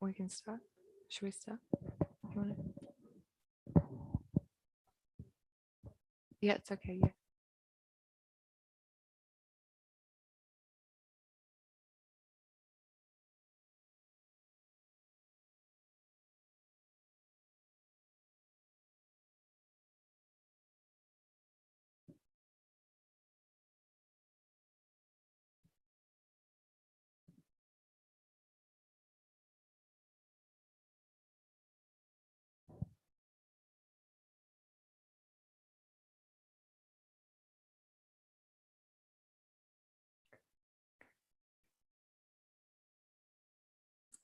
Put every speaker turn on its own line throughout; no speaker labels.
We can start. Should we start? You want to? Yeah, it's okay. Yeah.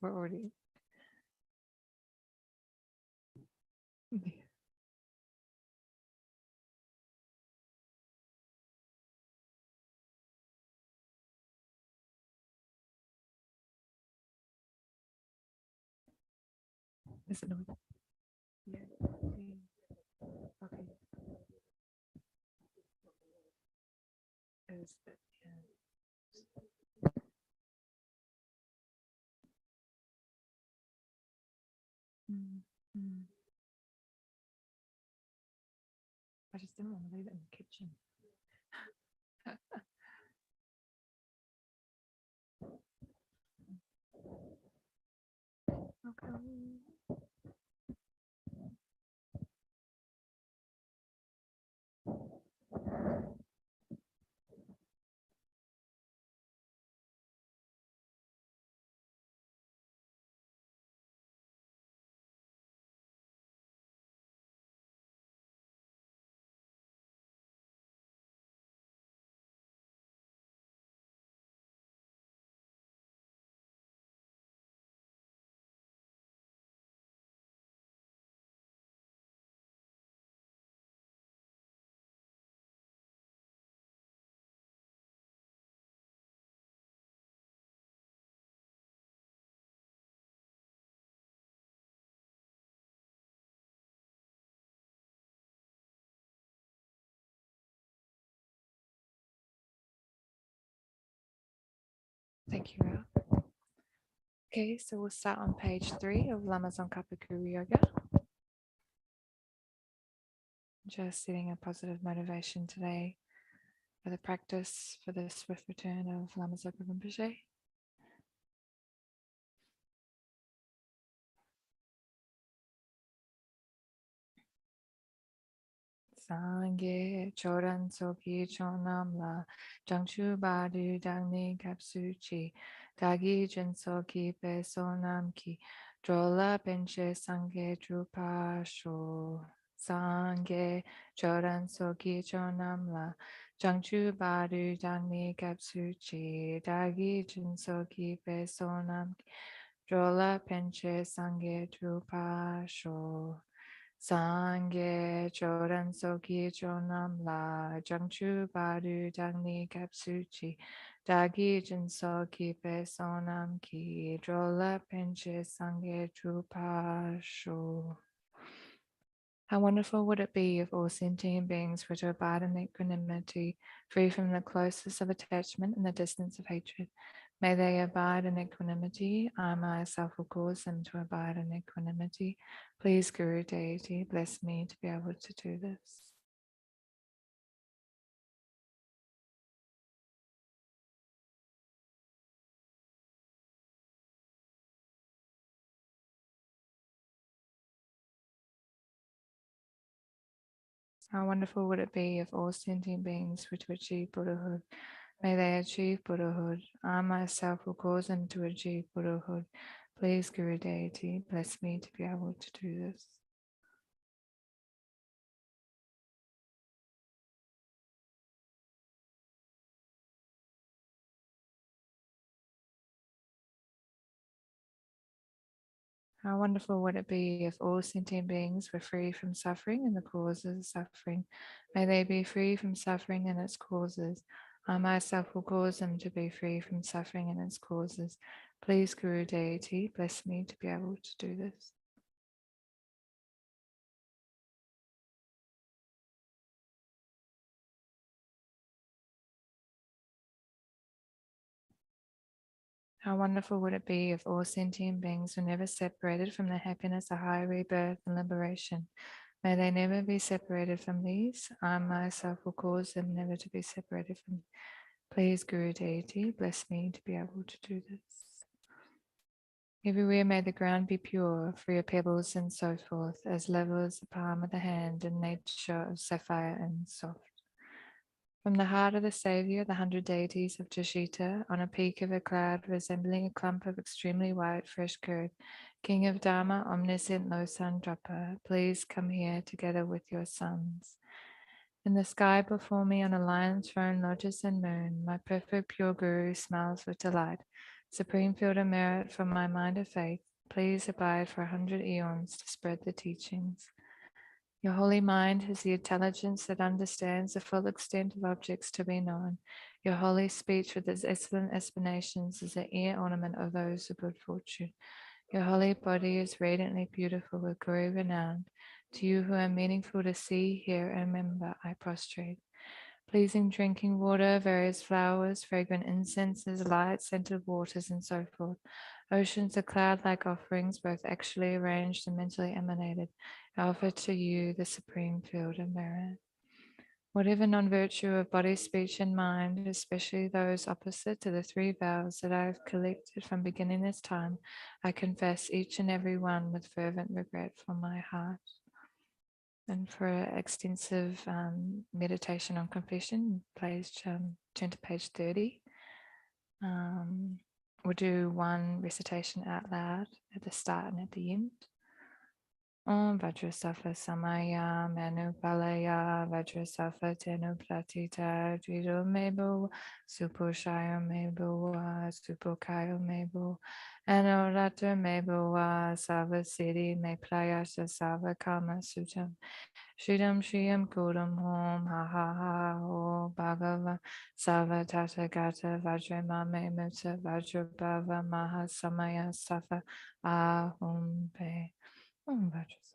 We're already. Yeah. Is it not? Yeah. Okay. Is it? Yeah. Mm. I just didn't want to leave it in the kitchen. Okay. Thank you, Ra. Okay, so we'll start on page 3 of Lama's on Kapakuru Yoga. Just setting a positive motivation today for the practice for the swift return of Lama Zopa Rinpoche. Sangye choran soki chonam la jangchu badu dangni kapsu chi dagi jun soki pe sonam ki drola benche sangye drupa sho. Sangye choran soki chonam la jangchu badu dangni kapsu chi dagi jun soki pe sonam ki drola benche sangye drupa sho. Sangye choran soki chonam la jangchu badu dangni kapsuchi dagi jinso ki pe sonam ki drola penche sangye drupa sho. How wonderful would it be if all sentient beings were to abide in equanimity, free from the closeness of attachment and the distance of hatred. May they abide in equanimity. I myself will cause them to abide in equanimity. Please, Guru Deity, bless me to be able to do this. How wonderful would it be if all sentient beings were to achieve Buddhahood? May they achieve Buddhahood. I myself will cause them to achieve Buddhahood. Please, Guru Deity, bless me to be able to do this. How wonderful would it be if all sentient beings were free from suffering and the causes of suffering? May they be free from suffering and its causes. I myself will cause them to be free from suffering and its causes. Please, Guru Deity, bless me to be able to do this. How wonderful would it be if all sentient beings were never separated from the happiness of high rebirth and liberation. May they never be separated from these. I myself will cause them never to be separated from me. Please, Guru Deity, bless me to be able to do this. Everywhere may the ground be pure, free of pebbles and so forth, as level as the palm of the hand, and nature of sapphire and soft. From the heart of the Saviour, the 100 deities of Jashita, on a peak of a cloud resembling a clump of extremely white fresh curd, King of Dharma, omniscient Losan Drapa, please come here together with your sons. In the sky before me on a lion's throne, lotus and moon, my perfect pure Guru smiles with delight. Supreme field of merit from my mind of faith, please abide for 100 eons to spread the teachings. Your holy mind has the intelligence that understands the full extent of objects to be known. Your holy speech with its excellent explanations is the ear ornament of those of good fortune. Your holy body is radiantly beautiful with glory renowned. To you who are meaningful to see, hear, and remember, I prostrate. Pleasing drinking water, various flowers, fragrant incenses, light, scented waters, and so forth. Oceans of cloud-like offerings, both actually arranged and mentally emanated, I offer to you the supreme field of merit. Whatever non-virtue of body, speech, and mind, especially those opposite to the three vows that I have collected from beginning this time, I confess each and every one with fervent regret from my heart. And for extensive meditation on confession, please turn to page 30. We'll do one recitation out loud at the start and at the end. Om Vajrasattva Samaya Manu Palaya Vajrasattva Tenu Pratita Drido Mebo Supushayo Mebo Supokayo Mebo Anorata Mebo Sava Siddhi Me Prayasha Sava Kama Sutam Shridam Shriyam Kudam Hom Ha Ha Ha Ho Bhagava Sava Tata Gata Vajrama Me Mutsa Vajrabhava Maha Samaya Safa Ahum Pe. Vajrasattva.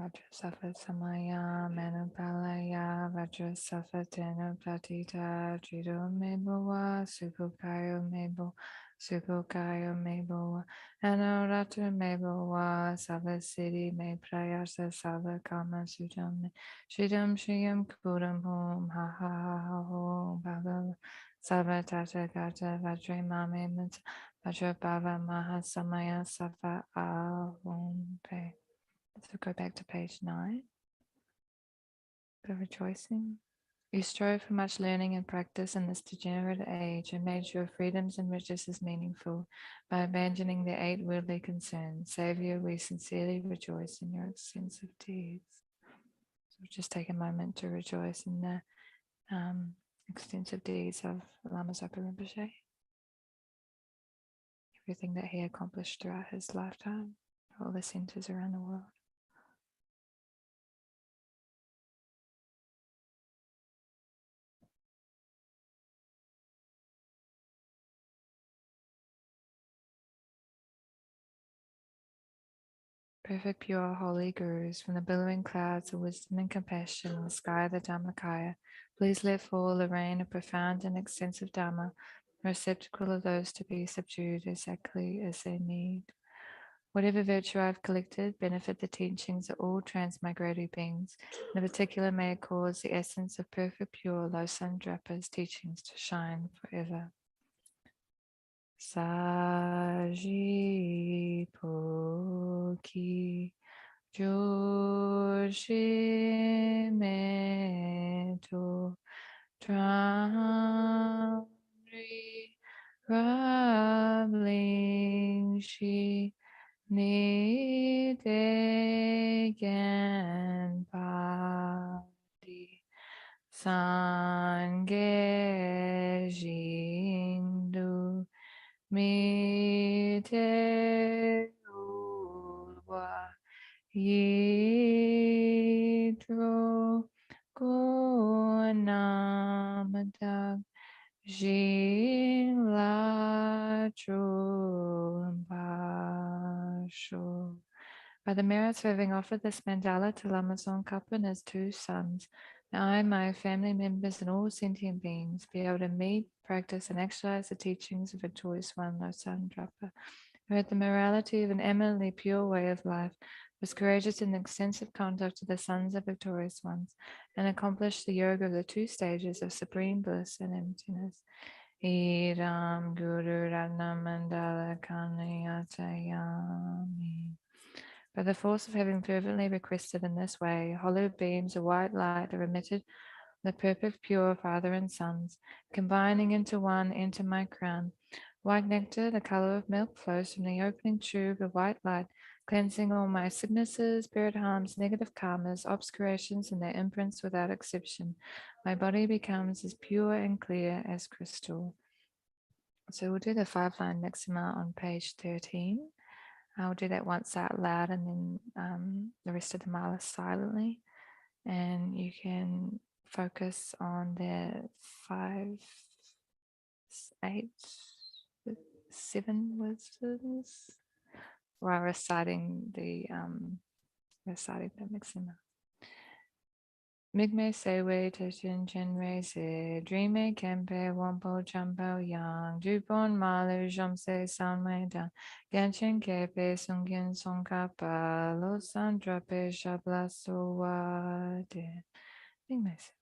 Vajrasattva Samaya Manupalaya Vajrasattva Tenu Pratita Jiro Meboa Sukukayo Mebo Sukukayo Meboa Anorata Meboa Sava Siddhi Me Prayasa Sava Kama Sujam Shridam Shriyam Kudam Hom Ha Ha Ha Ha Hom Bhagava Sava Tata Gata Vajre Mame Mata Vajra Bhava Maha Samaya Sava Ahom Pe. So go back to page 9. The rejoicing. You strove for much learning and practice in this degenerate age and made your freedoms and riches meaningful by abandoning the 8 worldly concerns. Savior, we sincerely rejoice in your extensive deeds. So just take a moment to rejoice in the extensive deeds of Lama Zopa Rinpoche, everything that he accomplished throughout his lifetime, all the centers around the world. Perfect, pure, holy gurus, from the billowing clouds of wisdom and compassion in the sky of the Dhammakaya, please let fall the rain of profound and extensive Dhamma, receptacle of those to be subdued exactly as they need. Whatever virtue I've collected, benefit the teachings of all transmigratory beings. In particular, may it cause the essence of perfect, pure, Losan Drapa's teachings to shine forever. Sajipoki Joshimeto Tramri Rablingshi Nidegen Padi Sange Jindu Mite Ulwa Yitro Gunamadag Jin La Chumpasho. By the merits of having offered this mandala to Lama Tsongkhapa and his 2 sons, may I, my family members, and all sentient beings be able to meet, practice, and actualize the teachings of Victorious One Losang Drapa, who had the morality of an eminently pure way of life, was courageous in the extensive conduct of the sons of Victorious Ones, and accomplished the yoga of the 2 stages of supreme bliss and emptiness. Iram Guru Ratna Mandala Kanayatayami. By the force of having fervently requested in this way, hollow beams of white light are emitted from the perfect pure Father and Sons, combining into one, enter my crown. White nectar, the color of milk, flows from the opening tube of white light, cleansing all my sicknesses, spirit harms, negative karmas, obscurations, and their imprints without exception. My body becomes as pure and clear as crystal. So we'll do the 5-line Maxima on page 13. I'll do that once out loud and then the rest of the mala silently. And you can focus on the 5, 8, 7 wisdoms while reciting the Maxima. Migme sewe teshin chenre se dreame kempe wampo champo yang jupon malu jomse sanme dan ganchin kepe sungin songkapa lo sandrape shabla sowade. Migme sewe.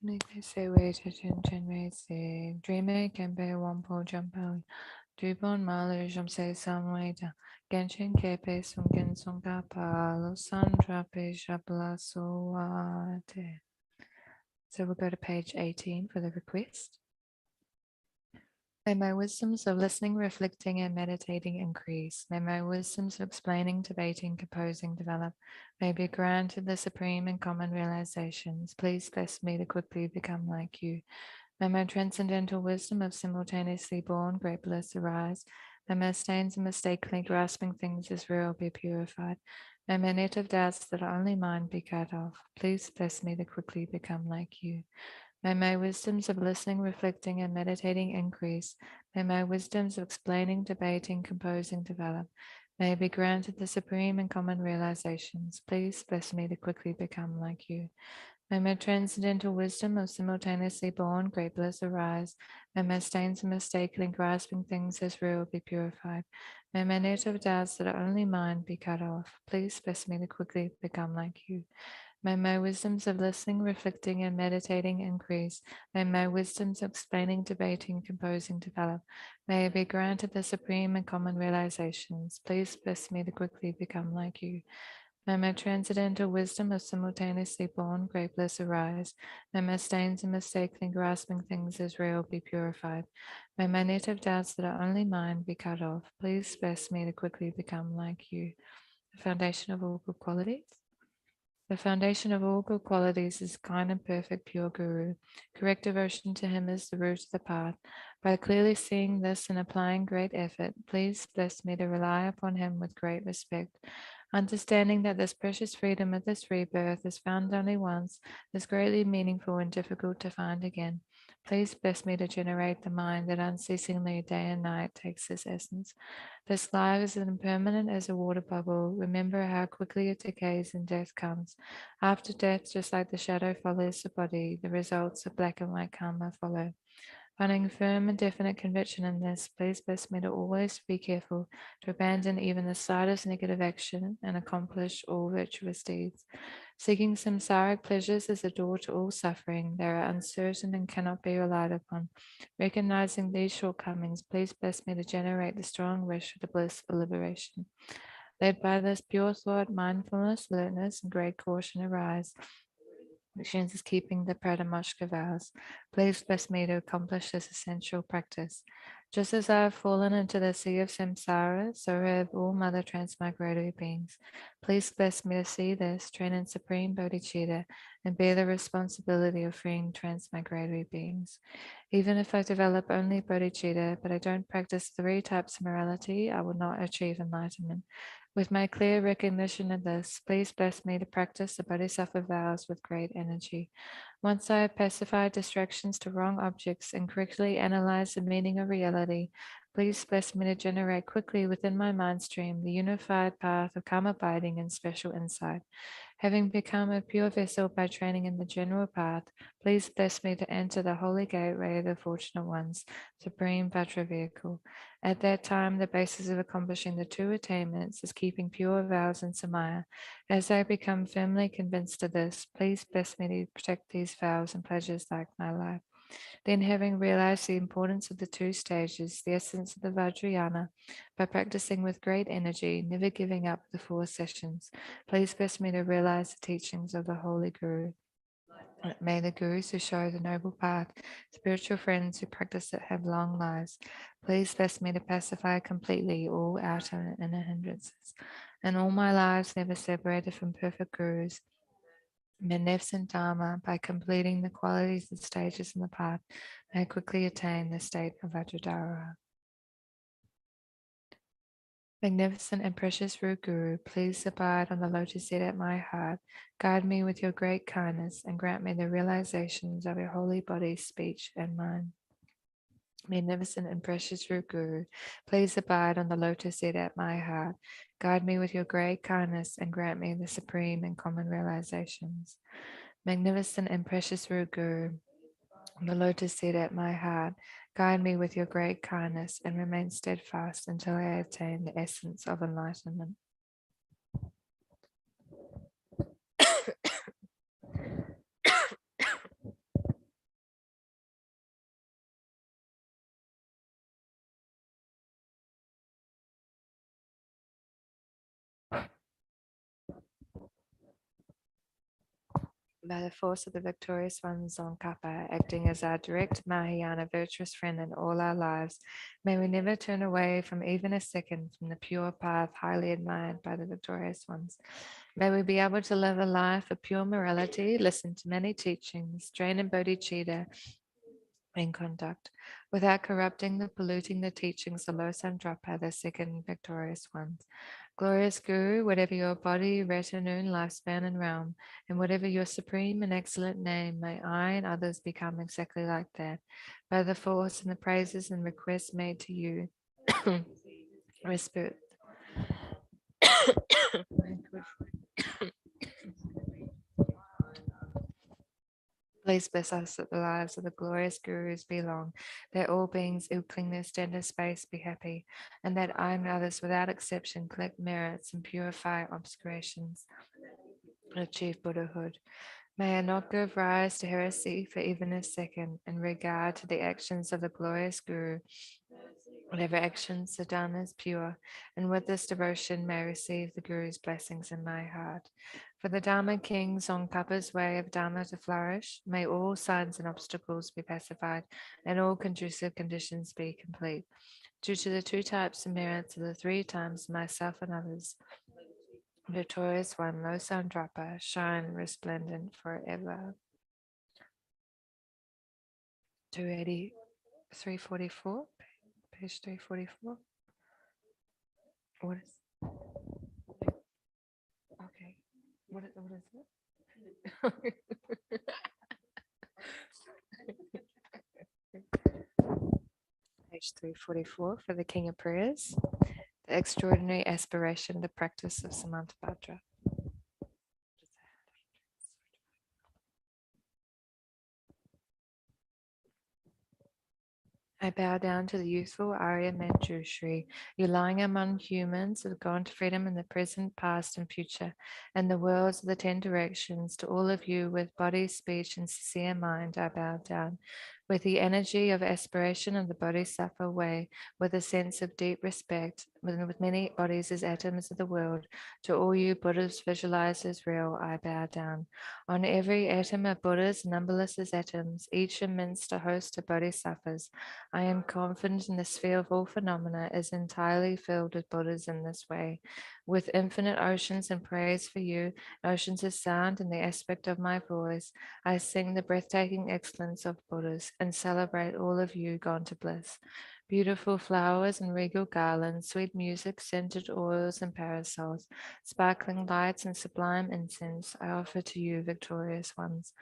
Nikki say way to Chin Chin Wei say Dreamer can be one po jump out. Dubon Maler Jum say some way to Genshin Kepe Sunken Sunga Palo Sandra Pejabla Soate. So we'll go to page 18 for the request. May my wisdoms of listening, reflecting, and meditating increase. May my wisdoms of explaining, debating, composing develop. May be granted the supreme and common realizations. Please bless me to quickly become like you. May my transcendental wisdom of simultaneously born great bliss arise. May my stains and mistakenly grasping things as real be purified. May my net of doubts that are only mine be cut off. Please bless me to quickly become like you. May my wisdoms of listening, reflecting, and meditating increase. May my wisdoms of explaining, debating, composing develop. May I be granted the supreme and common realizations. Please bless me to quickly become like you. May my transcendental wisdom of simultaneously born great bliss arise. May my stains and mistakenly grasping things as real be purified. May my net of doubts that are only mine be cut off. Please bless me to quickly become like you. May my wisdoms of listening, reflecting, and meditating increase. May my wisdoms of explaining, debating, composing develop. May I be granted the supreme and common realizations. Please bless me to quickly become like you. May my transcendental wisdom of simultaneously born great bliss arise. May my stains and mistakenly grasping things as real be purified. May my net of doubts that are only mine be cut off. Please bless me to quickly become like you. The foundation of all good qualities. The foundation of all good qualities is kind and perfect pure Guru. Correct devotion to him is the root of the path. By clearly seeing this and applying great effort, please bless me to rely upon him with great respect. Understanding that this precious freedom of this rebirth is found only once is greatly meaningful and difficult to find again. Please bless me to generate the mind that unceasingly day and night takes this essence. This life is as impermanent as a water bubble. Remember how quickly it decays and death comes. After death, just like the shadow follows the body, the results of black and white karma follow. Finding firm and definite conviction in this, please bless me to always be careful to abandon even the slightest negative action and accomplish all virtuous deeds. Seeking samsaric pleasures is a door to all suffering. They are uncertain and cannot be relied upon. Recognizing these shortcomings, please bless me to generate the strong wish for the bliss of liberation. Led by this pure thought, mindfulness, alertness, and great caution arise. Actions is keeping the Pradamashka vows. Please bless me to accomplish this essential practice. Just as I have fallen into the sea of samsara, so have all mother transmigratory beings. Please bless me to see this, train in supreme bodhicitta, and bear the responsibility of freeing transmigratory beings. Even if I develop only bodhicitta, but I don't practice 3 types of morality, I will not achieve enlightenment. With my clear recognition of this, please bless me to practice the Bodhisattva vows with great energy. Once I have pacified distractions to wrong objects and correctly analyzed the meaning of reality, please bless me to generate quickly within my mind stream the unified path of calm abiding and special insight. Having become a pure vessel by training in the general path, please bless me to enter the holy gateway of the fortunate ones, supreme Vajra vehicle. At that time, the basis of accomplishing the 2 attainments is keeping pure vows and samaya. As I become firmly convinced of this, please bless me to protect these vows and pleasures like my life. Then, having realized the importance of the 2 stages, the essence of the Vajrayana, by practicing with great energy, never giving up the 4 sessions, please bless me to realize the teachings of the Holy Guru. May the Gurus who show the noble path, spiritual friends who practice it have long lives. Please bless me to pacify completely all outer and inner hindrances. And all my lives never separated from perfect Gurus, beneficent Dharma, by completing the qualities and stages in the path, may I quickly attain the state of Vajradhara. Magnificent and precious root Guru, please abide on the lotus seat at my heart, guide me with your great kindness, and grant me the realizations of your holy body, speech, and mind. Magnificent and precious root Guru, please abide on the lotus seat at my heart, guide me with your great kindness, and grant me the supreme and common realizations. Magnificent and precious root Guru, on the lotus seat at my heart, guide me with your great kindness and remain steadfast until I attain the essence of enlightenment. By the force of the victorious ones on Kappa, acting as our direct Mahayana virtuous friend in all our lives, may we never turn away from even a second from the pure path highly admired by the victorious ones. May we be able to live a life of pure morality, listen to many teachings, train in bodhicitta and conduct, without corrupting the polluting the teachings of Losandrapa, the second victorious ones. Glorious Guru, whatever your body, retinue, lifespan, and realm, and whatever your supreme and excellent name, may I and others become exactly like that, by the force and the praises and requests made to you. Respect. Please bless us that the lives of the glorious Gurus be long, that all beings who cling their standard space be happy, and that I and others without exception collect merits and purify obscurations and achieve Buddhahood. May I not give rise to heresy for even a second in regard to the actions of the glorious Guru. Whatever actions the Dharma is pure, and with this devotion may I receive the Guru's blessings in my heart. For the Dharma kings on Kappa's way of Dharma to flourish, may all signs and obstacles be pacified, and all conducive conditions be complete. Due to the two types of merits of the three times myself and others, victorious one, Losandrapa, shine resplendent forever. 280, 344, page 344. What is, okay, what is it? Page 344 for the King of Prayers, the extraordinary aspiration, the practice of Samantabhadra. I bow down to the youthful Arya Manjushri. You lying among humans who have gone to freedom in the present, past, and future, and the worlds of the 10 directions. To all of you with body, speech, and sincere mind, I bow down. With the energy of aspiration of the Bodhisattva way, with a sense of deep respect, with many bodies as atoms of the world, to all you Buddhas visualized as real, I bow down. On every atom of Buddhas, numberless as atoms, each amidst a host of Bodhisattvas, I am confident in the sphere of all phenomena is entirely filled with Buddhas in this way. With infinite oceans and praise for you, oceans of sound in the aspect of my voice, I sing the breathtaking excellence of Buddhas and celebrate all of you gone to bliss. Beautiful flowers and regal garlands, sweet music, scented oils and parasols, sparkling lights and sublime incense, I offer to you, victorious ones.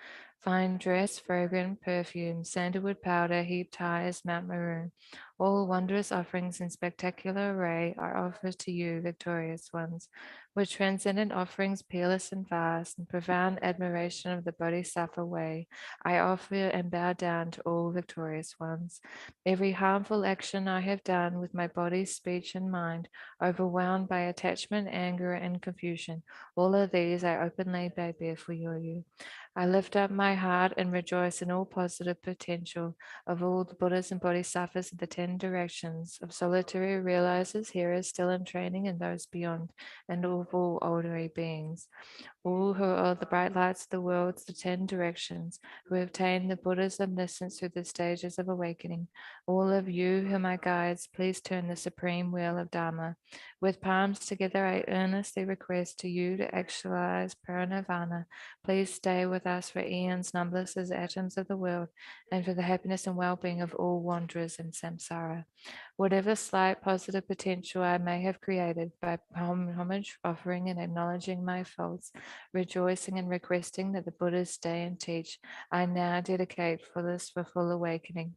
Fine dress, fragrant perfume, sandalwood powder heaped high as Mount Maroon. All wondrous offerings in spectacular array are offered to you, victorious ones. With transcendent offerings, peerless and vast, and profound admiration of the Bodhisattva way, I offer and bow down to all victorious ones. Every harmful action I have done with my body, speech, and mind, overwhelmed by attachment, anger, and confusion, all of these I openly lay bare for you. I lift up my heart and rejoice in all positive potential of all the Buddhas and Bodhisattvas of the 10 directions, of solitary realizers, hearers still in training, and those beyond, and of all ordinary beings. All who are the bright lights of the worlds, the 10 directions, who have attained the Buddha's omniscience through the stages of awakening. All of you who are my guides, please turn the supreme wheel of Dharma. With palms together, I earnestly request to you to actualize parinirvana. Please stay with us for eons numberless as atoms of the world, and for the happiness and well-being of all wanderers in samsara. Whatever slight positive potential I may have created by homage, offering, and acknowledging my faults, rejoicing and requesting that the Buddhas stay and teach, I now dedicate for this for full awakening.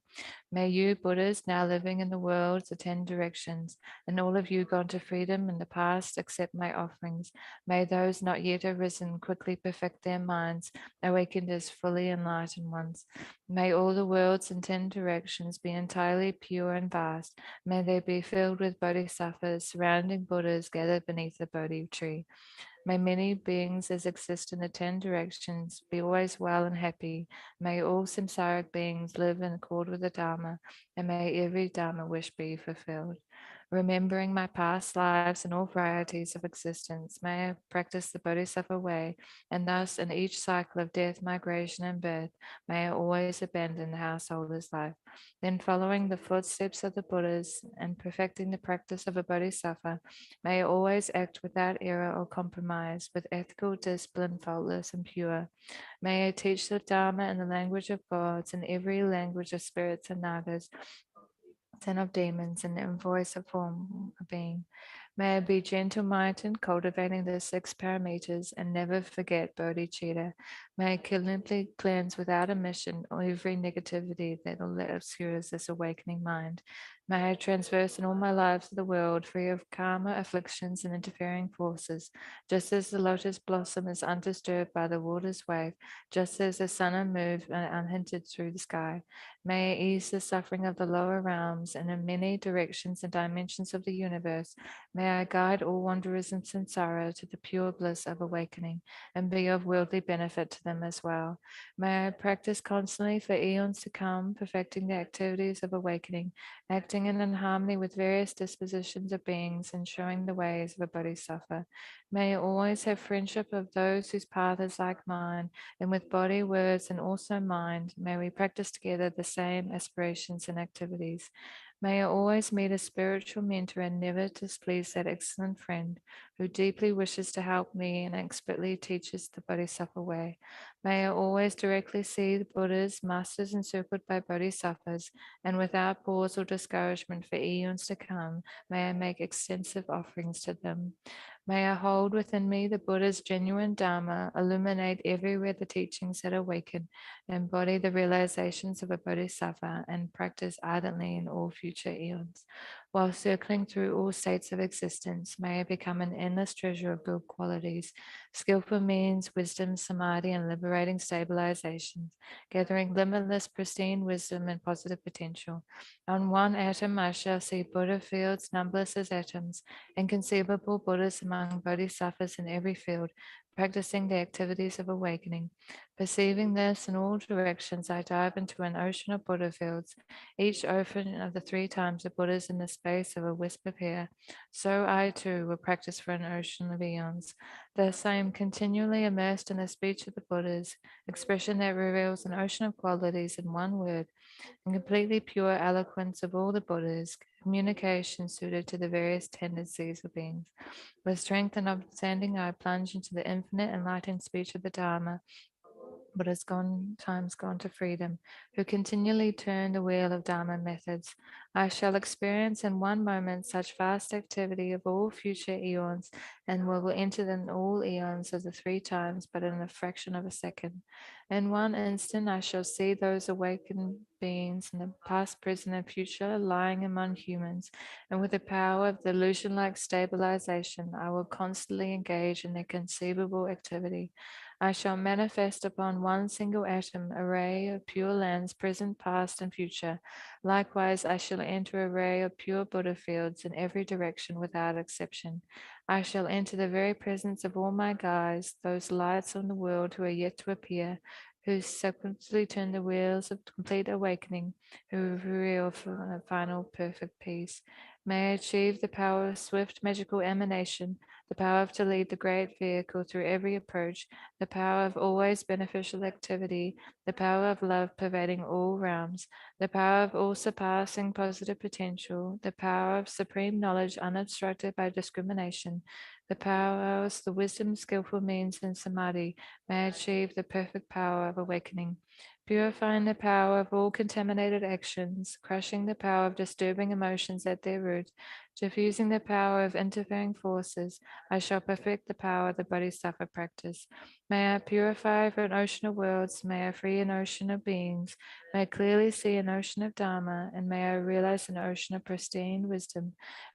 May you, Buddhas, now living in the worlds, the 10 directions, and all of you gone to freedom in the past, accept my offerings. May those not yet arisen quickly perfect their minds, awakened as fully enlightened ones. May all the worlds and 10 directions be entirely pure and vast. May they be filled with bodhisattvas, surrounding Buddhas gathered beneath the Bodhi tree. May many beings as exist in the 10 directions be always well and happy. May all samsaric beings live in accord with the Dharma, and may every Dharma wish be fulfilled. Remembering my past lives and all varieties of existence, may I practice the Bodhisattva way, and thus in each cycle of death, migration, and birth, may I always abandon the householder's life. Then, following the footsteps of the Buddhas and perfecting the practice of a Bodhisattva, may I always act without error or compromise, with ethical discipline, faultless and pure. May I teach the Dharma in the language of gods, in every language of spirits and nagas, and of demons, and in voice of form of being. May I be gentle-minded, cultivating the 6 parameters, and never forget bodhicitta. May I cleanly cleanse without omission every negativity that obscures this awakening mind. May I transverse in all my lives of the world, free of karma, afflictions, and interfering forces, just as the lotus blossom is undisturbed by the water's wave, just as the sun and moon are unhindered through the sky. May I ease the suffering of the lower realms, and in many directions and dimensions of the universe, may I guide all wanderers in samsara to the pure bliss of awakening, and be of worldly benefit to them as well. May I practice constantly for eons to come, perfecting the activities of awakening, acting in harmony with various dispositions of beings, and showing the ways of a bodhisattva. May I always have friendship of those whose path is like mine, and with body, words, and also mind, may we practice together the same aspirations and activities. May I always meet a spiritual mentor and never displease that excellent friend who deeply wishes to help me and expertly teaches the Bodhisattva way. May I always directly see the Buddhas, masters encircled by Bodhisattvas, and without pause or discouragement for eons to come, may I make extensive offerings to them. May I hold within me the Buddha's genuine Dharma, illuminate everywhere the teachings that awaken, embody the realizations of a Bodhisattva, and practice ardently in all future eons. While circling through all states of existence, may I become an endless treasure of good qualities, skillful means, wisdom, samadhi, and liberating stabilizations, gathering limitless, pristine wisdom and positive potential. On one atom, I shall see Buddha fields numberless as atoms, inconceivable Buddhas among bodhisattvas in every field, practicing the activities of awakening. Perceiving this in all directions, I dive into an ocean of Buddha fields, each ocean of the 3 times the Buddhas in the space of a wisp of hair. So I too will practice for an ocean of eons. Thus I am continually immersed in the speech of the Buddhas, expression that reveals an ocean of qualities in one word, and completely pure eloquence of all the Buddhas, communication suited to the various tendencies of beings. With strength and understanding, I plunge into the infinite enlightened speech of the Dharma, but has times gone to freedom, who continually turn the wheel of Dharma methods. I shall experience in one moment such vast activity of all future eons, and will enter in all eons of the 3 times, but in a fraction of a second. In one instant, I shall see those awakened beings in the past, present, and future lying among humans, and with the power of the illusion-like stabilization, I will constantly engage in their conceivable activity. I shall manifest upon one single atom array of pure lands, present, past, and future. Likewise, I shall enter array of pure Buddha fields in every direction without exception. I shall enter the very presence of all my guides, those lights on the world who are yet to appear, who subsequently turn the wheels of complete awakening, who reveal a final perfect peace. May I achieve the power of swift magical emanation, the power to lead the great vehicle through every approach, the power of always beneficial activity, the power of love pervading all realms, the power of all surpassing positive potential, the power of supreme knowledge unobstructed by discrimination, the power of the wisdom, skillful means, and samadhi may achieve the perfect power of awakening, purifying the power of all contaminated actions, crushing the power of disturbing emotions at their root, diffusing the power of interfering forces. I shall perfect the power of the Bodhisattva practice. May I purify for an ocean of worlds, may I free an ocean of beings, may I clearly see an ocean of Dharma, and may I realize an ocean of pristine wisdom.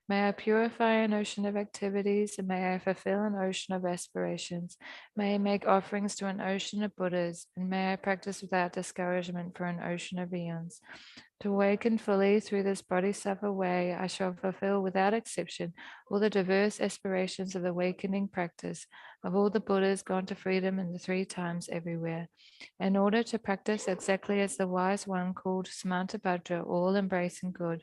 May I purify an ocean of activities, and may I fulfill an ocean of aspirations. May I make offerings to an ocean of Buddhas, and may I practice without discouragement for an ocean of eons. To awaken fully through this bodhisattva way, I shall fulfill without exception all the diverse aspirations of the awakening practice. of all the Buddhas gone to freedom in the 3 times everywhere. In order to practice exactly as the wise one called Samantabhadra, all embracing good,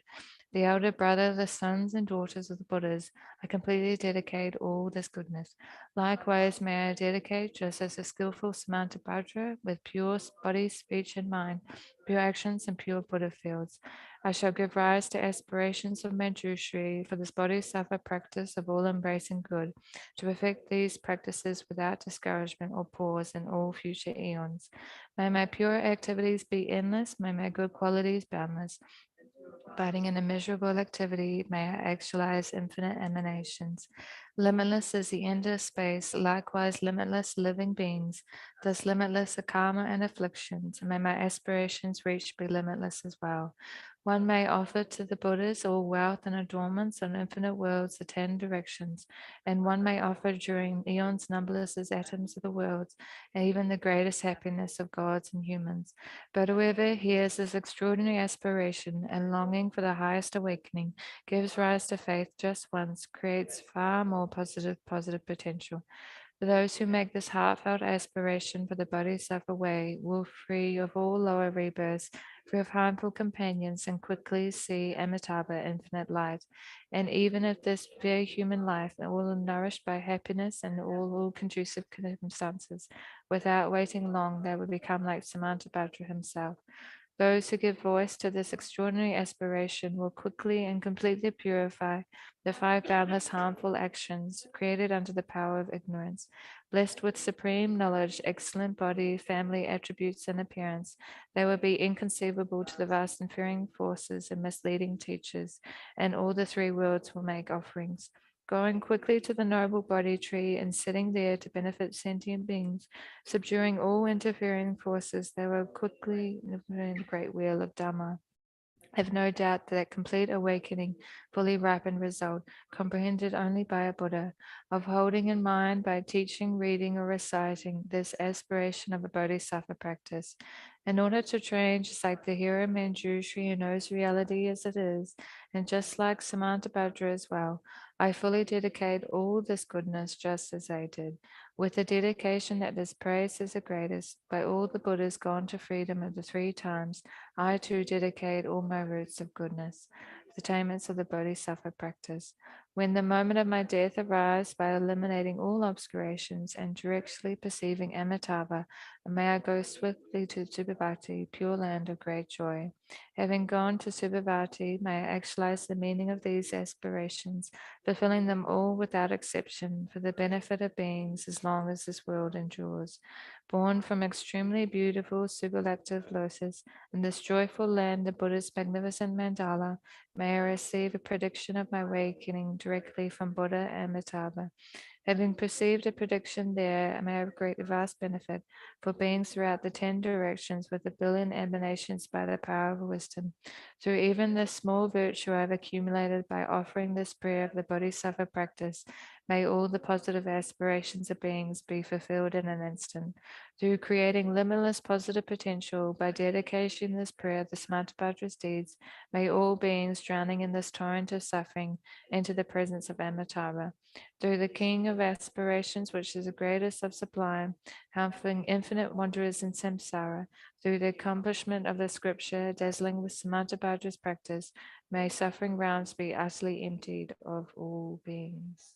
the elder brother, the sons and daughters of the Buddhas, I completely dedicate all this goodness. Likewise, may I dedicate, just as a skillful Samantabhadra, with pure body, speech, and mind, pure actions, and pure Buddha fields. I shall give rise to aspirations of Manjushri for this bodhisattva practice of all embracing good, to perfect these practices without discouragement or pause in all future eons. May my pure activities be endless, may my good qualities boundless. Abiding in immeasurable activity, may I actualize infinite emanations. Limitless is the end of space, likewise limitless living beings, thus limitless are karma and afflictions, and may my aspirations reach be limitless as well. One may offer to the Buddhas all wealth and adornments on infinite worlds, the 10 directions, and one may offer during eons numberless as atoms of the worlds, and even the greatest happiness of gods and humans. But whoever hears this extraordinary aspiration and longing for the highest awakening, gives rise to faith just once, creates far more positive potential. For those who make this heartfelt aspiration for the bodhisattva way will free of all lower rebirths, free of harmful companions, and quickly see Amitabha infinite light. And even if this very human life all nourished by happiness and all conducive circumstances, without waiting long, they will become like Samantabhadra himself. Those who give voice to this extraordinary aspiration will quickly and completely purify the 5 boundless harmful actions created under the power of ignorance. Blessed with supreme knowledge, excellent body, family attributes, and appearance, they will be inconceivable to the vast inferior forces and misleading teachers, and all the 3 worlds will make offerings. Going quickly to the noble body tree and sitting there to benefit sentient beings, subduing all interfering forces, they will quickly in the great wheel of Dhamma. I have no doubt that complete awakening, fully ripened result, comprehended only by a Buddha, of holding in mind by teaching, reading, or reciting this aspiration of a bodhisattva practice. In order to train, just like the hero Manjushri who knows reality as it is, and just like Samantabhadra as well, I fully dedicate all this goodness just as they did, with the dedication that this praise is the greatest, by all the Buddhas gone to freedom of the 3 times, I too dedicate all my roots of goodness, the attainments of the Bodhisattva practice. When the moment of my death arrives, by eliminating all obscurations and directly perceiving Amitabha, may I go swiftly to Subhavati, pure land of great joy. Having gone to Subhavati, may I actualize the meaning of these aspirations, fulfilling them all without exception for the benefit of beings as long as this world endures. Born from extremely beautiful superlative lotus, in this joyful land, the Buddha's magnificent mandala, may I receive a prediction of my awakening directly from Buddha Amitabha. Having perceived a prediction there, I may have great vast benefit for beings throughout the 10 directions with a billion emanations by the power of wisdom. Through even this small virtue I have accumulated by offering this prayer of the Bodhisattva practice, may all the positive aspirations of beings be fulfilled in an instant. Through creating limitless positive potential by dedication this prayer of the Samantabhadra's deeds, may all beings drowning in this torrent of suffering enter the presence of Amitabha. Through the King of aspirations, which is the greatest of sublime, helping infinite wanderers in samsara, through the accomplishment of the scripture, dazzling with Samantabhadra's practice, may suffering realms be utterly emptied of all beings.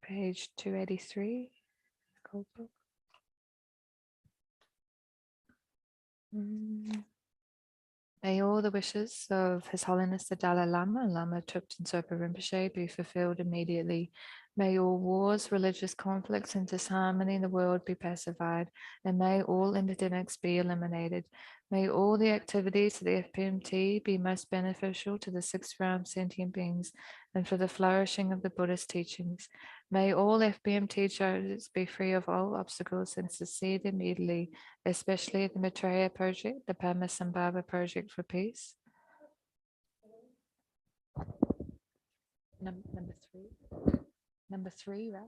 Page 283, Gold Book. May all the wishes of His Holiness the Dalai Lama, Lama Tupten Zopa Rinpoche, be fulfilled immediately. May all wars, religious conflicts, and disharmony in the world be pacified, and may all epidemics be eliminated. May all the activities of the FPMT be most beneficial to the 6 realm sentient beings and for the flourishing of the Buddhist teachings. May all FPMT charities be free of all obstacles and succeed immediately, especially the Maitreya project, the Padmasambhava project for peace. Number 3. Number 3, right?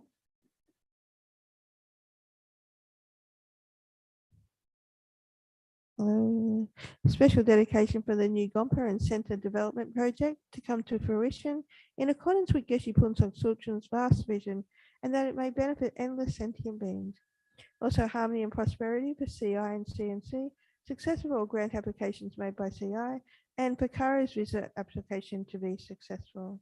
Special dedication for the new Gompa and Centre Development Project to come to fruition in accordance with Geshe Punsok Sutram's vast vision and that it may benefit endless sentient beings. Also, harmony and prosperity for CI and CNC, success of all grant applications made by CI, and Picari's visa application to be successful.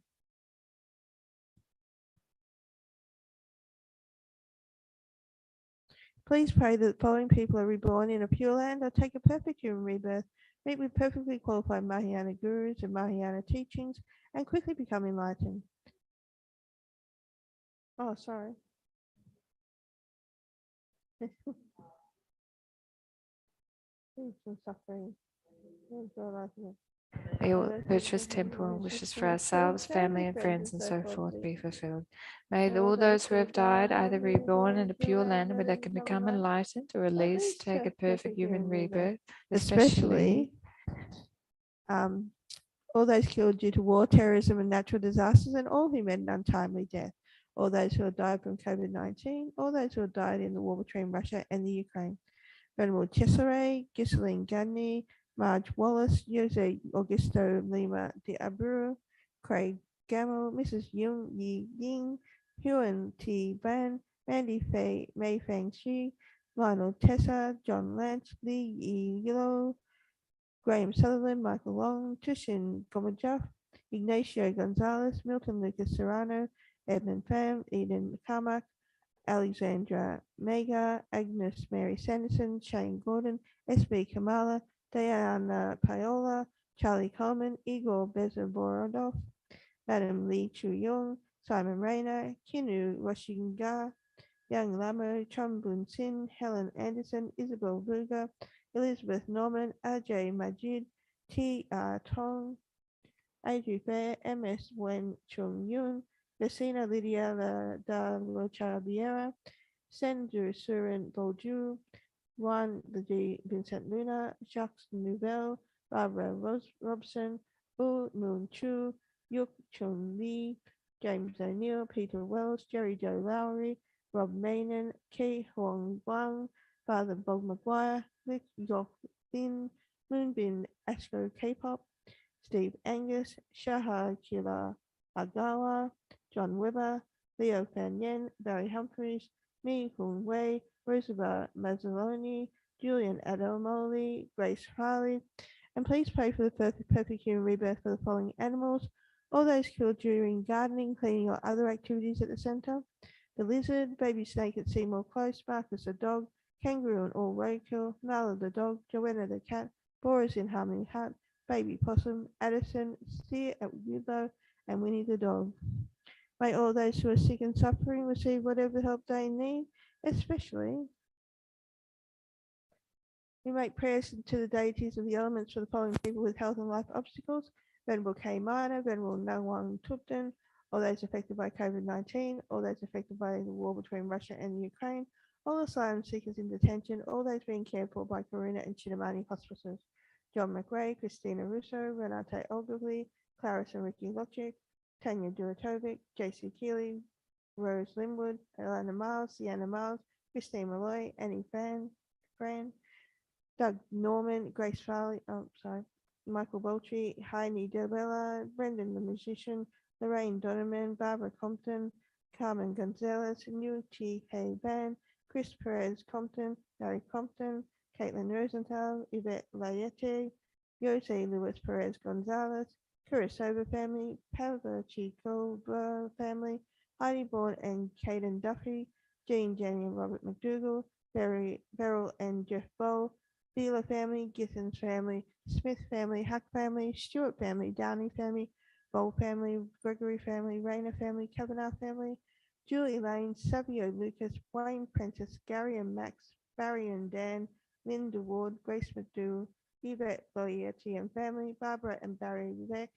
Please pray that the following people are reborn in a pure land or take a perfect human rebirth, meet with perfectly qualified Mahayana gurus and Mahayana teachings, and quickly become enlightened. Oh, sorry. Suffering.
May all virtuous temple and wishes for ourselves, family and friends and so forth be fulfilled. May all those who have died either reborn in a pure land where they can become enlightened or at least take a perfect human rebirth, especially
um, all those killed due to war, terrorism, and natural disasters, and all who met an untimely death, all those who have died from COVID-19, all those who have died in the war between Russia and the Ukraine. Venerable Cesare, Ghislaine Gagny, Marge Wallace, Jose Augusto Lima de Abreu, Craig Gamble, Mrs. Yung Yi Ying, Huan T. Ban, Mandy Fei, Mei Fang Shi, Lionel Tessa, John Lance, Lee Yi Yilo, Graham Sutherland, Michael Long, Tushin Gomajaf, Ignacio Gonzalez, Milton Lucas Serrano, Edmund Pham, Eden McCormack, Alexandra Mega, Agnes Mary Sanderson, Shane Gordon, S.B. Kamala, Diana Paola, Charlie Coleman, Igor Bezaborodov, Madam Lee Chu-yong, Simon Rayner, Kinu Washinga, Young Lama, Chum Bun Sin, Helen Anderson, Isabel Luger, Elizabeth Norman, Ajay Majid, T.R. Tong, Adri Fair, M.S. Wen Chung Yun, Lucina Lydia da Lochabiera, Sandra Surin Bolju, Juan de Vincent Luna, Jacques Nouvel, Barbara Robson, U Moon Chu, Yuk Chun Lee, James O'Neill, Peter Wells, Jerry Joe Lowry, Rob Mainen, Kei Huang Wang, Father Bob McGuire, Lick Yok Thin, Moonbin Astro K-pop, Steve Angus, Shahar Kila Agawa, John Weber, Leo Fan Yen, Barry Humphries, Mi Kung Wei, Roosevelt Mazzoloni, Julian Adamoli, Grace Harley, and please pray for the perfect human rebirth for the following animals, all those killed during gardening, cleaning, or other activities at the centre: the lizard, baby snake at Seymour Close, Marcus the dog, kangaroo and all roadkill, Nala the dog, Joanna the cat, Boris in Harmony Hut, baby possum, Addison, steer at Willow, and Winnie the dog. May all those who are sick and suffering receive whatever help they need, especially we make prayers to the deities of the elements for the following people with health and life obstacles: Venerable K. Minor, Venerable Nawang Tupten, all those affected by COVID-19, all those affected by the war between Russia and Ukraine, all asylum seekers in detention, all those being cared for by Karuna and Chinamani hospices: John McRae, Christina Russo, Renate Ogilvy, Clarice and Ricky Logic, Tanya Duratovic, JC Keeley, Rose Linwood, Alana Miles, Sienna Miles, Christine Malloy, Annie Fran, Doug Norman, Grace Farley, Michael Boltry, Heidi Dobella, Brendan the musician, Lorraine Donovan, Barbara Compton, Carmen Gonzalez, New Chi Hay Ban, Chris Perez Compton, Larry Compton, Caitlin Rosenthal, Yvette Layete, Jose Luis Perez Gonzalez, Kurosawa family, Pavla Chico family, Heidi Bourne and Caden Duffy, Jean Jenny and Robert McDougall, Beryl and Jeff Bowl, Beeler family, Githens family, Smith family, Huck family, Stewart family, Downey family, Bowl family, Gregory family, Rayner family, Kavanaugh family, Julie Lane, Savio Lucas, Wayne Prentice, Gary and Max, Barry and Dan, Linda Ward, Grace McDowell, Yvette Boyetti and family, Barbara and Barry Leck,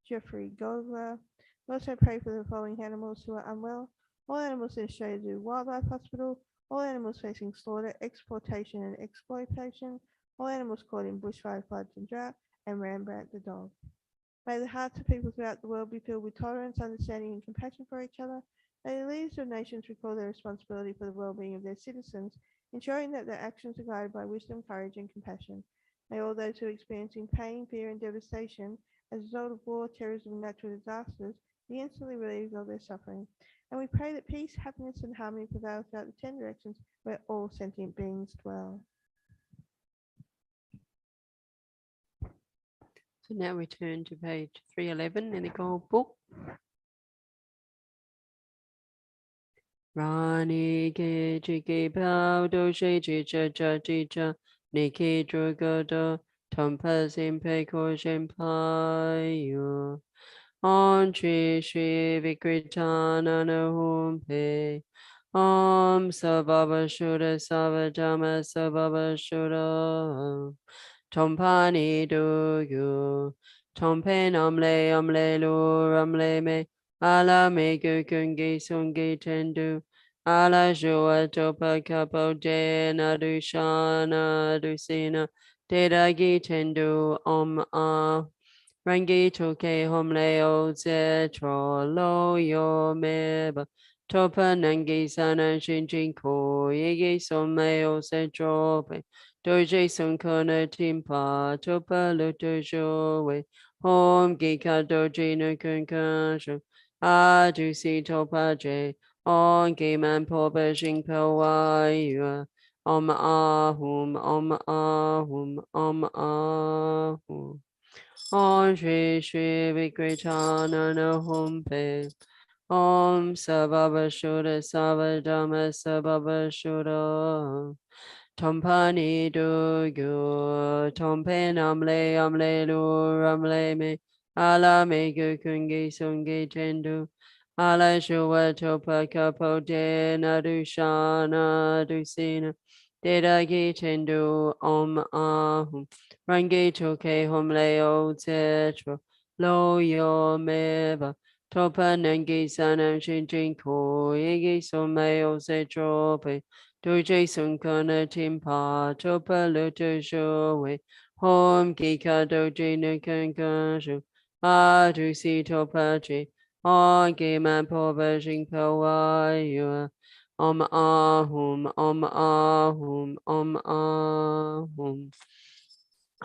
Jeffrey Gogler. We also pray for the following animals who are unwell: all animals in Australia Zoo Wildlife Hospital, all animals facing slaughter, exploitation and exploitation, all animals caught in bushfire, floods and drought, and Rembrandt the dog. May the hearts of people throughout the world be filled with tolerance, understanding and compassion for each other. May the leaders of nations recall their responsibility for the well-being of their citizens, ensuring that their actions are guided by wisdom, courage and compassion. May all those who are experiencing pain, fear and devastation as a result of war, terrorism and natural disasters be instantly relieved of their suffering. And we pray that peace, happiness, and harmony prevail throughout the 10 directions where all sentient beings dwell.
So now we turn to page 311 in the Gold Book. Rani ke chiki pao do she chi cha niki druga do tompa simpe ko shenpai yu. On tri shri vikritana na humpe. Om sababa shuddha savajama sababa shuddha. Tompani do yu. Tompen amle lu ramle me. Ala me gu kungi sungi tendu. Ala jua topa kapo de nadushana dusina. Dedagi tendu om ah. Rangi toke homleo zetro lo yo meba. Topa nangi sana shinjin ko yegi someo setrope. Doje sunkona timpa topa luto jowe. Hom gika doji no kunkasho. Adu si topa je. On man poba jingpo wa om ahum om ahum om ahum. Om Shri Shri Vikritanana Humpe. Om Sababa Shuddha Savadama Sababa Shuddha. Tompani Dugyo. Tompe Namle Lu Ramle Me. Ala Me Gukungi Sungi Tendu. Ala Shua Topa Kapo De Nadushana Dusina. Dedagi Tendu Om Ahum. Rangi toke homleo tetro lo yo meva topa nangi sanam shinjin ko igi someo se trope doje sunkana timpa topa luto showe hom kika doje nukankashu adu si topa chi ongi man poba jingpa wa om ahum om ahum om ahum.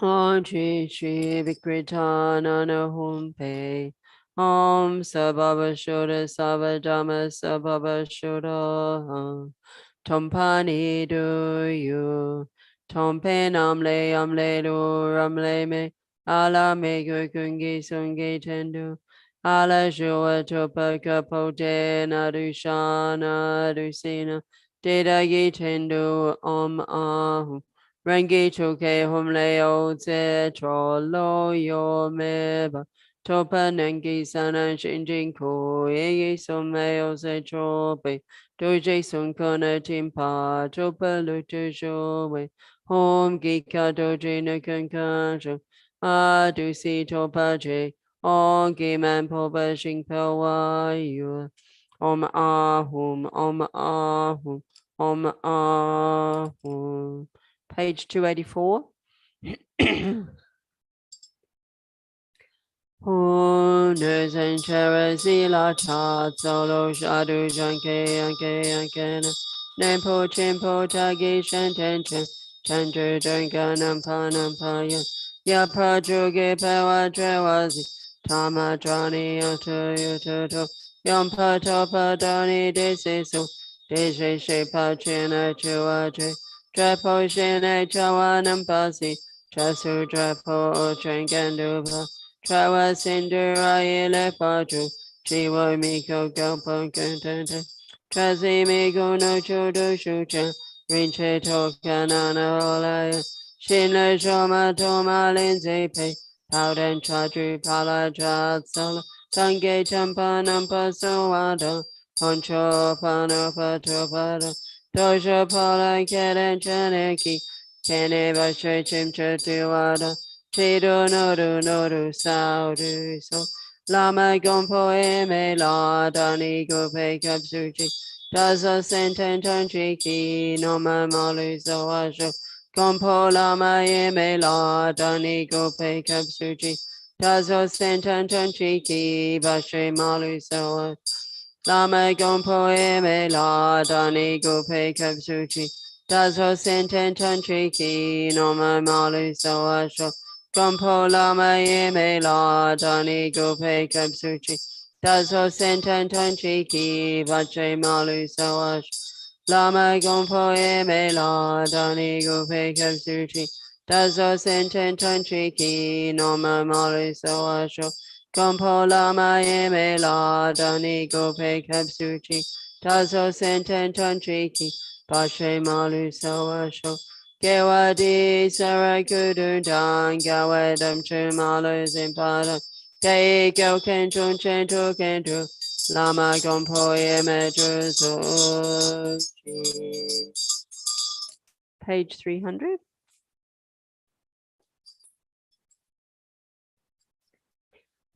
Om Shri Shri Vikritanana Humpe. Om Sababa Shuddha Savadama Sababa Shuddha. Tompani do you. Tompe amle lu ramle me. Ala me gukungi sungi tendu. Ala jua topa kapote nadushana dusina. Deda ye tendu om ahum. Rangi toke homleo zetro lo yo meba. Topa nangi sana shinjin ko egi somleo zetrope. Doje sunkona timpa topa luto jowe. Hom gika doje nukankajo. Adu si topa je. Ongi man poba shingpa wa yu. Om ahum, om ahum, om ahum. Page 284. Hundreds and Cherazila cha solo shadu janke Nempo chimpo tagi shanten chandra janganam panam paya Yapa juge pawa trewazi Tama drani yuto Yampa topa dani deseso Deje shepa chena chuatre Drapo shene chawanam pasi Trasu drapo changandupa Trawa sindura ile patu Chiwa miko galpa kantante Trazi miko no chodo shucha Rinche tokanana olaya Shinla shoma toma linze pe Powden chadru pala chatsala Tange champa nampa sowada Poncho pano pato pada Dosha pala keren chaneki Kene bashe chimcha tiwada Chido nodu saudu so Lama gompo eme la dani go pe kapsuchi Daza senten tanchiki no mamalu so asho Gompo lama eme la dani go pe kapsuchi Daza senten tanchiki bashe malu so Lama gompo eme la dani go pe kapsuchi Daza senten tanchiki no mamalu so asho Gompo lama yeme la dani go pe kapsuchi. Dazo senten ton chiki, bache malu sawash. Lama gompo e me la, dani gope kapsuchi. Dazo senten ton chiki, noma malu sawasho. Gompo lama e me la, dani gope kapsuchi. Dazo senten ton chiki, bache malu sawasho. Gewadi sarakudu dan, gawadam chumalu zimpada. Dei go kenchun chentu kentu. Lama gompo ye medru zochi. Page 300.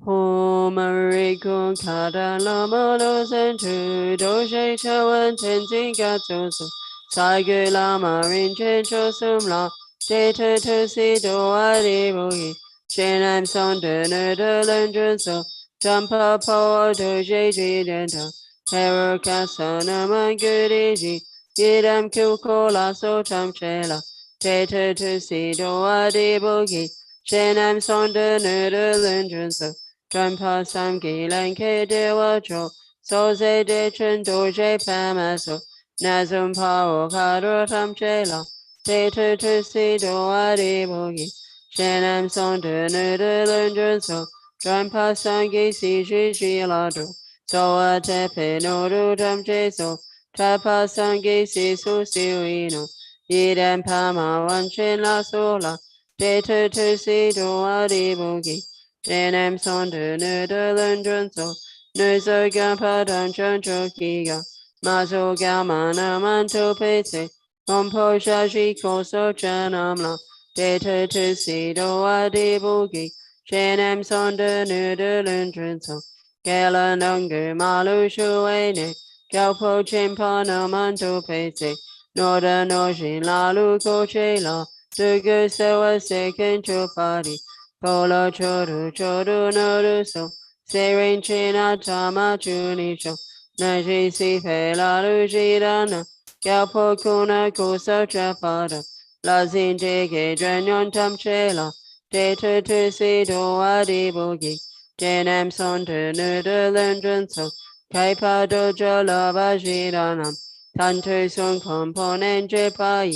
Homariku kada lama lo sentu doje chawan tenzin gatsusu. Saigu lama rinchen chosum la. Deta tusi do adibuhi. Shenam son de nuda lendrenso. Jampa po doje jidenta. Hero kasana mangudiji. Yidam kuko la so tam chela. Deta tusi do adibuhi. Shenam son de nuda lendrenso. Drampa samgi lanke dewa cho, soze de chen doje pamaso, nazum pao karo tam chela, te tu si do adi bogi, shenam son de nude lundren so, drampa samgi si shi la do, so a te pe no do tam che so, tapa samgi si su si uino, yidam pama wan chen la sola, te tu si do adi bogi. Denem son de nude lundren so, nuzo gampa dan chon chokiga, mazo gamana manto pese, kompo shashi koso chanamla, deta tu si do adibugi, shenem son de nude lundren so, gala nungu malu shuene, galpo chimpa no manto pese, noda noshin lalu koche la, dugu sewa seken chupari, Polo choru choru noru so, serin china tama chunisho, naji si fe la lujidana, galpo kuna kusa chapada, la zinje ge drenyon tam chela, de tu si do adibugi, denem son de nude lendren so, kaipa dojo lava jidanam, tantu sun component pai,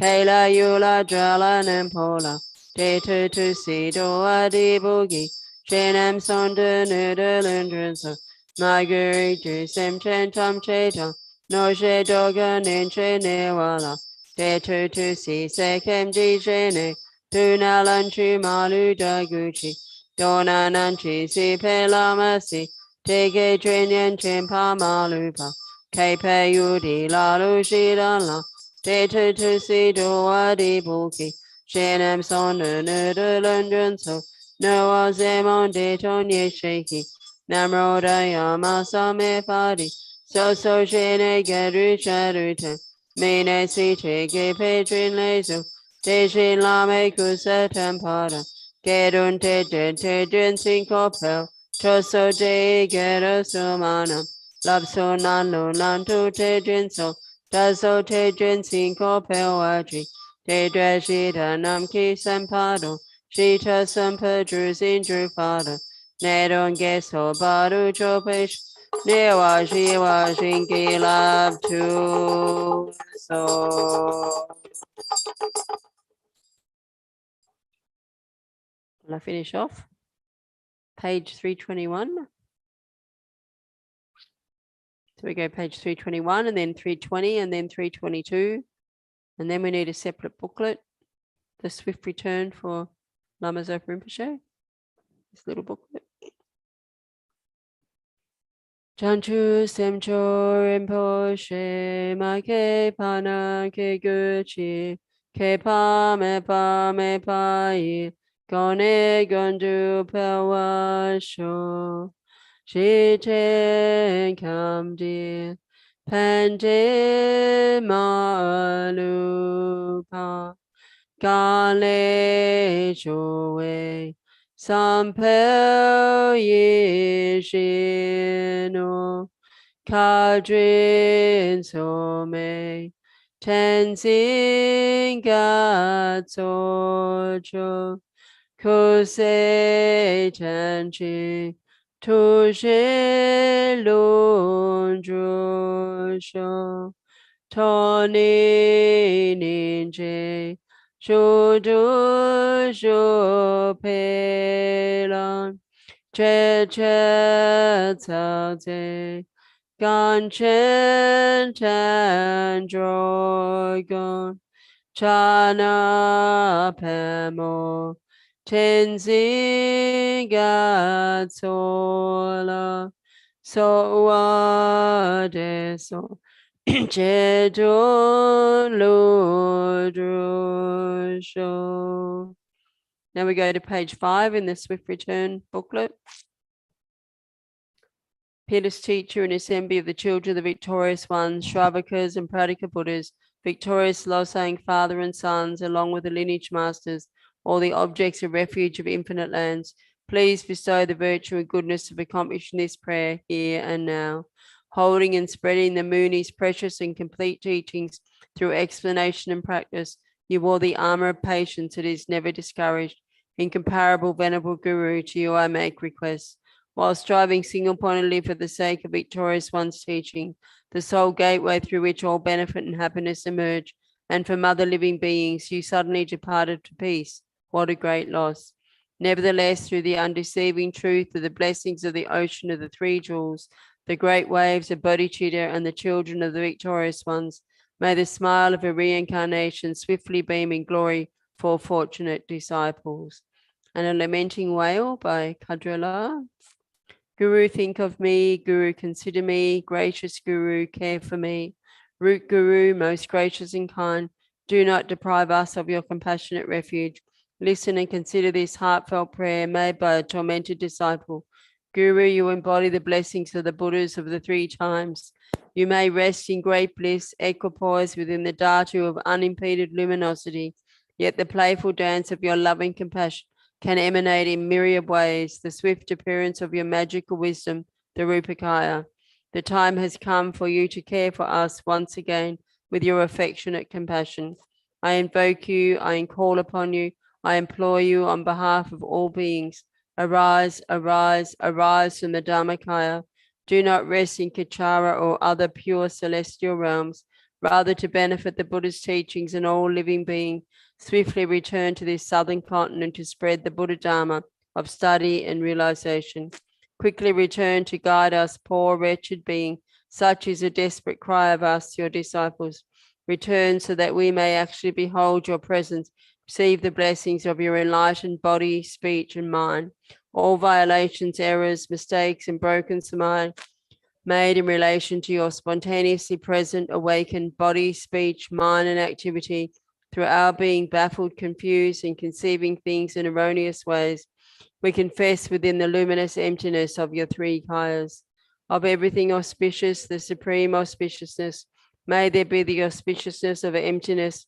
kaila yula jala nempola, de tu si do adibugi, shenam son de nude lendren so, Marguerite sem chen tam cheta, no she doga ninche newala, de tu si sekem di jene, tu nalanchi malu daguchi, dona nanchi si pe lamasi, tege drenyen chimpa malupa, kepe yudi lalu shidala, de tu si do adibuki, shenam son de nude lendren so, no azemon de tonye shaki, Namroda Masame Padi, so shene gedru charuten, mene si chege petrin lezo, tejin lame kusa tempada, gedun tejin sinkopel, toso de gero sumanam, lapso nanu nantu tejin so, taso tejin sinkopel waji, tedra shita namki sampado, shita sampadru sindru fada, Nedon geso baru chopesh newa shiwa shinki lab to so. Will I finish off? Page 321. So we go page 321 and then 320 and then 322. And then we need a separate booklet, the Swift Return for Lama Zopa Rinpoche, this little booklet. Chanchu semcho rinpoche ma ke pana ke guchi ke pa me pa yi gone gondu pewasho shi chen kam di pande malupa gale choe Sampel Yishino Kadrin Some Tenzin Gatsocho Kose Tenchi Toshe Lundrusho Tony Ninje Shudu Shupelon Che Che Tao Te Gan Chen Tan Drogon Chana Pemo Tenzin Gatsola So Deso Jedun Ludrusho. Now we go to page 5 in the Swift Return booklet. Peter's teacher and assembly of the children of the victorious ones, Shravakas and Pradika Buddhas, victorious Losang father and sons, along with the lineage masters, all the objects of refuge of infinite lands, please bestow the virtue and goodness of accomplishing this prayer here and now, holding and spreading the Muni's precious and complete teachings through explanation and practice. You wore the armor of patience that is never discouraged. Incomparable venerable Guru, to you I make request. While striving single-pointedly for the sake of victorious one's teaching, the sole gateway through which all benefit and happiness emerge, and from other living beings, you suddenly departed to peace. What a great loss. Nevertheless, through the undeceiving truth of the blessings of the ocean of the three jewels, the great waves of bodhicitta and the children of the victorious ones, may the smile of a reincarnation swiftly beam in glory for fortunate disciples. And a lamenting wail by Kadrala. Guru, think of me. Guru, consider me. Gracious Guru, care for me. Root Guru, most gracious and kind, do not deprive us of your compassionate refuge. Listen and consider this heartfelt prayer made by a tormented disciple. Guru, you embody the blessings of the Buddhas of the three times. You may rest in great bliss, equipoised within the dhatu of unimpeded luminosity, yet the playful dance of your loving compassion can emanate in myriad ways, the swift appearance of your magical wisdom, the Rupakaya. The time has come for you to care for us once again with your affectionate compassion. I invoke you, I call upon you, I implore you on behalf of all beings. Arise, arise, arise from the Dharmakaya. Do not rest in Kachara or other pure celestial realms, rather to benefit the Buddha's teachings and all living beings. Swiftly return to this southern continent to spread the Buddha Dharma of study and realization. Quickly return to guide us, poor wretched being. Such is a desperate cry of us, your disciples. Return so that we may actually behold your presence, receive the blessings of your enlightened body, speech, and mind. All violations, errors, mistakes, and broken samadhi made in relation to your spontaneously present, awakened body, speech, mind, and activity through our being baffled, confused, and conceiving things in erroneous ways, we confess within the luminous emptiness of your three kayas. Of everything auspicious, the supreme auspiciousness, may there be the auspiciousness of emptiness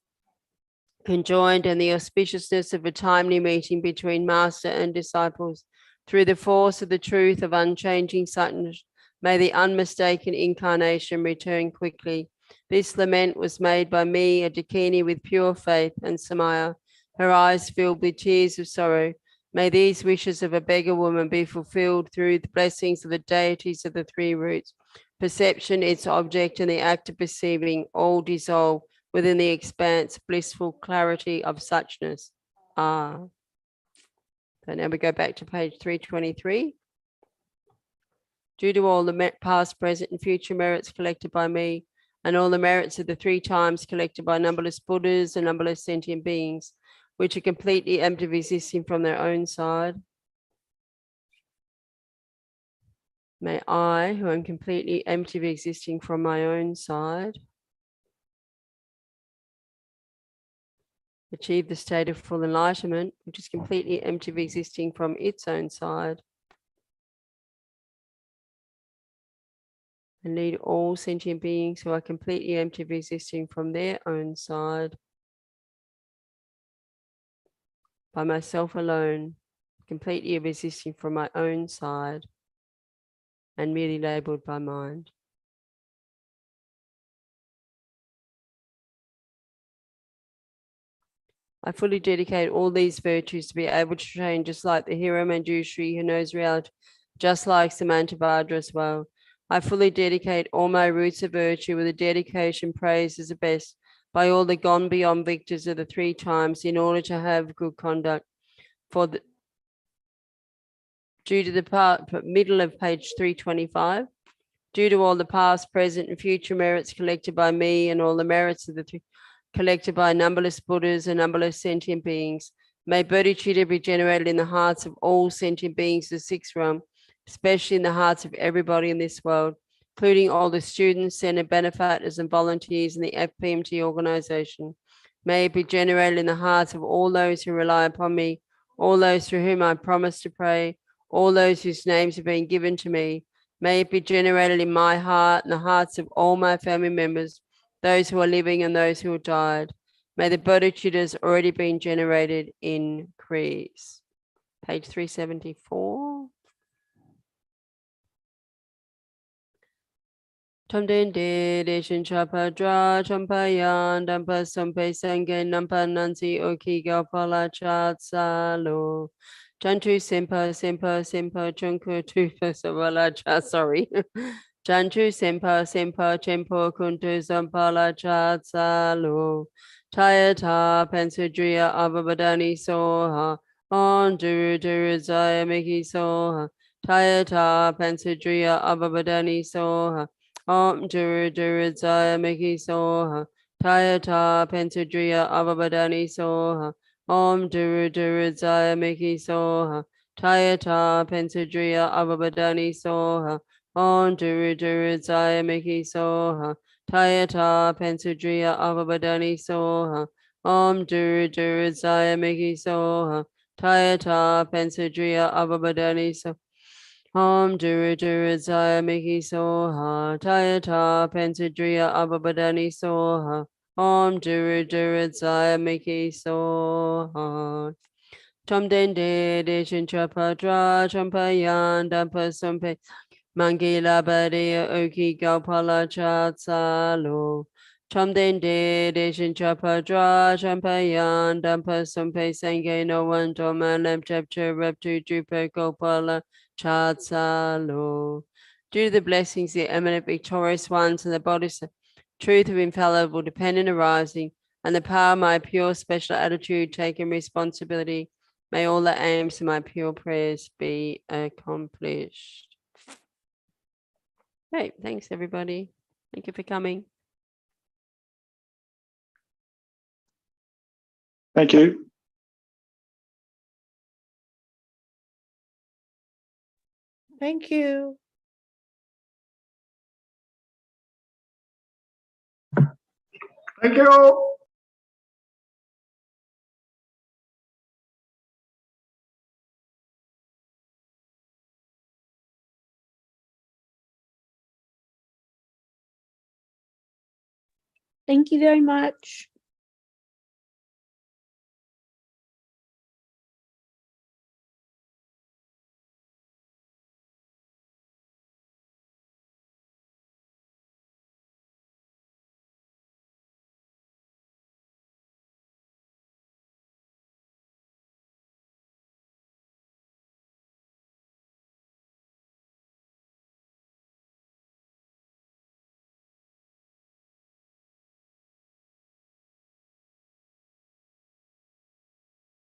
conjoined and the auspiciousness of a timely meeting between master and disciples. Through the force of the truth of unchanging satnam, may the unmistaken incarnation return quickly. This lament was made by me, a Dakini with pure faith, and Samaya, her eyes filled with tears of sorrow. May these wishes of a beggar woman be fulfilled through the blessings of the deities of the three roots. Perception, its object, and the act of perceiving all dissolve within the expanse, blissful clarity of suchness. So now we go back to page 323. Due to all the past, present, and future merits collected by me, and all the merits of the three times collected by numberless Buddhas and numberless sentient beings, which are completely empty of existing from their own side, may I, who am completely empty of existing from my own side, achieve the state of full enlightenment, which is completely empty of existing from its own side, and lead all sentient beings who are completely empty of existing from their own side, by myself alone, completely of existing from my own side, and merely labeled by mind. I fully dedicate all these virtues to be able to train just like the hero Manjushri who knows reality, just like Samantabhadra as well. I fully dedicate all my roots of virtue with a dedication praised as the best by all the gone beyond victors of the 3 times in order to have good conduct. Due to the middle of page 325, due to all the past, present, and future merits collected by me and all the merits of the 3 collected by numberless Buddhas and numberless sentient beings, may bodhicitta be generated in the hearts of all sentient beings of the 6th realm, especially in the hearts of everybody in this world, including all the students, centered benefactors, and volunteers in the FPMT organization. May it be generated in the hearts of all those who rely upon me, all those through whom I promise to pray, all those whose names have been given to me. May it be generated in my heart and the hearts of all my family members, those who are living and those who have died. May the bodhicittas already been generated increase. Page 374. Tamden de deshin chapadra champayan dampa sampe sange nampa nansi oki gopala chat salo. Chantu sempa sempa sempa chunku tupa savala chat, sorry. Chantu sempa sempa chempo kuntu zampala chat salo. Tayata pensudriya avabadani soha. On duru duru zaya miki soha. Tayata pensudriya avabadani soha. Om Duru Duru Zaya Miki Soha. Tayata Pensudriya Avabadani Soha. Om Duru Duru Zaya Miki Soha. Tayata Pensudriya Avabadani Soha. Om Duru Duru Zaya Miki Soha. Tayata Pensudriya Avabadani Soha. Om Duru Duru Zaya Miki Soha. Tayata Pensudriya Avabadani Soha. Om Duru Duru Zaya Miki Soha. Tayata Pensudriya Ababadani Soha. Om Duru Duru Zaya Miki Soha. Tom Dende Deshin Chapadra Champayan Dampa Sumpe Mangila Badia Oki Gaupala Chatsalo. Tom Dende Deshin Chapadra Champayan Dampa Sumpe Sange No One Doman Lam Chapter Reptu Drupa Gopala Chatsalo. Due to the blessings, the eminent victorious ones and the bodies, truth of infallible dependent arising, and the power of my pure special attitude taking responsibility, may all the aims of my pure prayers be accomplished. Great, thanks everybody. Thank you for coming.
Thank you.
Thank you.
Thank you.
Thank you very much.